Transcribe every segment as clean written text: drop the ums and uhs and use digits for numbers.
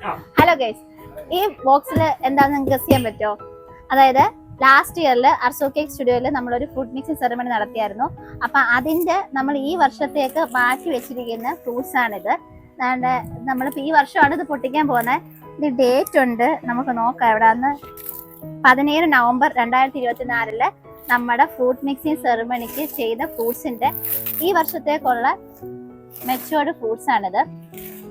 Hello guys, ഈ ബോക്സിൽ എന്താണെന്ന് നിങ്ങൾക്ക് ഗസ് ചെയ്യാൻ പറ്റുമോ? അതായത് ലാസ്റ്റ് ഇയറിൽ അർസോ കേക്ക് സ്റ്റുഡിയോയിൽ നമ്മളൊരു ഫുഡ് മിക്സിംഗ് സെറമണി നടത്തിയായിരുന്നു. അപ്പം അതിൻ്റെ നമ്മൾ ഈ വർഷത്തേക്ക് മാറ്റി വെച്ചിരിക്കുന്ന ഫ്രൂട്ട്സ് ആണിത്. നമ്മളിപ്പോൾ ഈ വർഷമാണ് ഇത് പൊട്ടിക്കാൻ പോകുന്നത്. ഇത് ഡേറ്റ് ഉണ്ട്, നമുക്ക് നോക്കാം എവിടെയാന്ന്. 17 നവംബർ 2024 നമ്മുടെ ഫ്രൂട്ട് മിക്സിംഗ് സെറമണിക്ക് ചെയ്ത ഫ്രൂട്ട്സിൻ്റെ ഈ വർഷത്തേക്കുള്ള മെച്ചുവേർഡ് ഫ്രൂട്ട്സ് ആണിത്.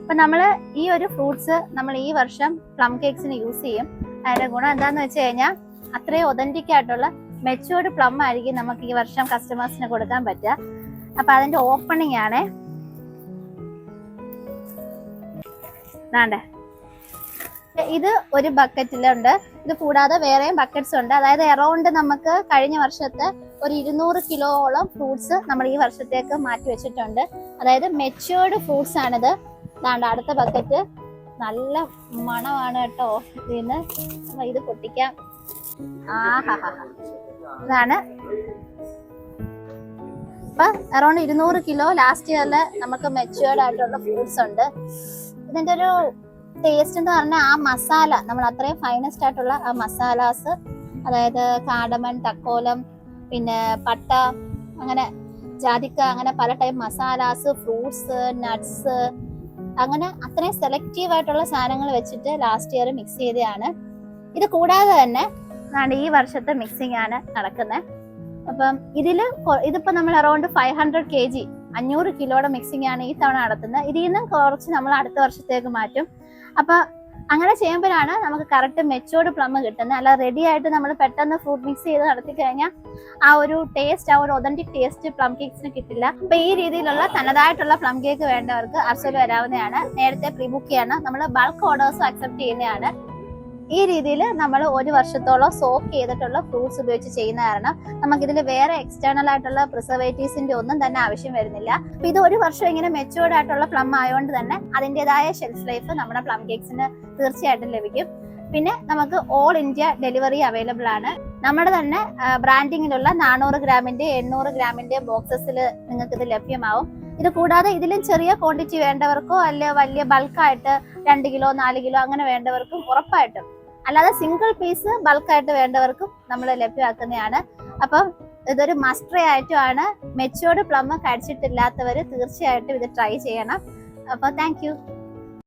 അപ്പൊ നമ്മൾ ഈ ഒരു ഫ്രൂട്ട്സ് നമ്മൾ ഈ വർഷം പ്ലം കേക്സിന് യൂസ് ചെയ്യും. അതിന്റെ ഗുണം എന്താന്ന് വെച്ച് കഴിഞ്ഞാൽ അത്രയും ഒതന്റിക് ആയിട്ടുള്ള മെച്ചുവേർഡ് പ്ലം ആയിരിക്കും നമുക്ക് ഈ വർഷം കസ്റ്റമേഴ്സിന് കൊടുക്കാൻ പറ്റുക. അപ്പൊ അതിന്റെ ഓപ്പണിംഗ് ആണ് ഇത്. ഒരു ബക്കറ്റിലുണ്ട്. ഇത് കൂടാതെ വേറെയും ബക്കറ്റ്സ് ഉണ്ട്. അതായത് അറൗണ്ട് നമുക്ക് കഴിഞ്ഞ വർഷത്തെ ഒരു 200 കിലോളം ഫ്രൂട്ട്സ് നമ്മൾ ഈ വർഷത്തേക്ക് മാറ്റി വെച്ചിട്ടുണ്ട്. അതായത് മെച്ചുവേർഡ് ഫ്രൂട്ട്സ് ആണിത്. അടുത്ത ബക്കറ്റ് നല്ല മണമാണ് കേട്ടോ. ഇതിന് ഇത് പൊട്ടിക്കാം. ഇതാണ്. അപ്പൊ അറൗണ്ട് 200 കിലോ ലാസ്റ്റ് ഇയറില് നമുക്ക് മെച്ചുവേർഡ് ആയിട്ടുള്ള ഫ്രൂട്ട്സ് ഉണ്ട്. ഇതിന്റെ ഒരു ടേസ്റ്റ് എന്ന് പറഞ്ഞാൽ ആ മസാല, നമ്മൾ അത്രയും ഫൈനസ്റ്റ് ആയിട്ടുള്ള ആ മസാലാസ്, അതായത് കാടമൺ, തക്കോലം, പിന്നെ പട്ട, അങ്ങനെ ജാതിക്ക, അങ്ങനെ പല ടൈപ്പ് മസാലാസ്, ഫ്രൂട്ട്സ്, നട്ട്സ്, അങ്ങനെ അത്രയും സെലക്റ്റീവ് ആയിട്ടുള്ള സാധനങ്ങൾ വെച്ചിട്ട് ലാസ്റ്റ് ഇയർ മിക്സ് ചെയ്തതാണ്. ഇത് കൂടാതെ തന്നെ ഈ വർഷത്തെ മിക്സിംഗ് ആണ് നടക്കുന്നത്. അപ്പം ഇതിപ്പോ നമ്മൾ അറൗണ്ട് 500 kg 500 കിലോയുടെ മിക്സിംഗ് ആണ് ഈ തവണ നടത്തുന്നത്. ഇതിൽ നിന്നും കുറച്ച് നമ്മൾ അടുത്ത വർഷത്തേക്ക് മാറ്റും. അപ്പൊ അങ്ങനെ ചെയ്യുമ്പോഴാണ് നമുക്ക് കറക്റ്റ് മെച്ചുവേർഡ് പ്ലം കിട്ടുന്നത്. അല്ല റെഡി ആയിട്ട് നമ്മൾ പെട്ടെന്ന് ഫ്രൂട്ട് മിക്സ് ചെയ്ത് നടത്തി കഴിഞ്ഞാൽ ആ ഒരു ടേസ്റ്റ്, ആ ഒരു ഒതന്റിക് ടേസ്റ്റ് പ്ലം കേക്സിന് കിട്ടില്ല. അപ്പൊ ഈ രീതിയിലുള്ള തനതായിട്ടുള്ള പ്ലം കേക്ക് വേണ്ടവർക്ക് അർസോയിൽ വരാവുന്നതാണ്. നേരത്തെ പ്രീ ബുക്ക് ചെയ്യണം. നമ്മൾ ബൾക്ക് ഓർഡേഴ്സ് അക്സെപ്റ്റ് ചെയ്യുന്നതാണ്. ഈ രീതിയിൽ നമ്മൾ 1 വർഷത്തോളം സോക്ക് ചെയ്തിട്ടുള്ള ഫ്രൂട്ട്സ് ഉപയോഗിച്ച് ചെയ്യുന്ന കാരണം നമുക്കിതിൽ വേറെ എക്സ്റ്റേണൽ ആയിട്ടുള്ള പ്രിസർവേറ്റീവ്സിന്റെ ഒന്നും തന്നെ ആവശ്യം വരുന്നില്ല. അപ്പൊ ഇത് 1 വർഷം ഇങ്ങനെ മെച്ചുവേർഡ് ആയിട്ടുള്ള പ്ലം ആയതുകൊണ്ട് തന്നെ അതിൻ്റെതായ ഷെൽഫ് ലൈഫ് നമ്മുടെ പ്ലം കേക്സിന് തീർച്ചയായിട്ടും ലഭിക്കും. പിന്നെ നമുക്ക് ഓൾ ഇന്ത്യ ഡെലിവറി അവൈലബിൾ ആണ്. നമ്മുടെ തന്നെ ബ്രാൻഡിങ്ങിലുള്ള 400 ഗ്രാമിന്റെ 800 ഗ്രാമിന്റെ ബോക്സസിൽ നിങ്ങൾക്ക് ഇത് ലഭ്യമാവും. ഇത് കൂടാതെ ഇതിലും ചെറിയ ക്വാണ്ടിറ്റി വേണ്ടവർക്കോ അല്ലെ വലിയ ബൾക്കായിട്ട് 2 കിലോ 4 കിലോ അങ്ങനെ വേണ്ടവർക്കും ഉറപ്പായിട്ടും, അല്ലാതെ സിംഗിൾ പീസ് ബൾക്കായിട്ട് വേണ്ടവർക്കും നമ്മൾ ലഭ്യമാക്കുന്നതാണ്. അപ്പം ഇതൊരു മസ്റ്റ് ട്രൈ ആയിട്ടുമാണ്. മെച്ചുവേർഡ് പ്ലം കഴിച്ചിട്ടില്ലാത്തവർ തീർച്ചയായിട്ടും ഇത് ട്രൈ ചെയ്യണം. അപ്പോൾ താങ്ക് യു.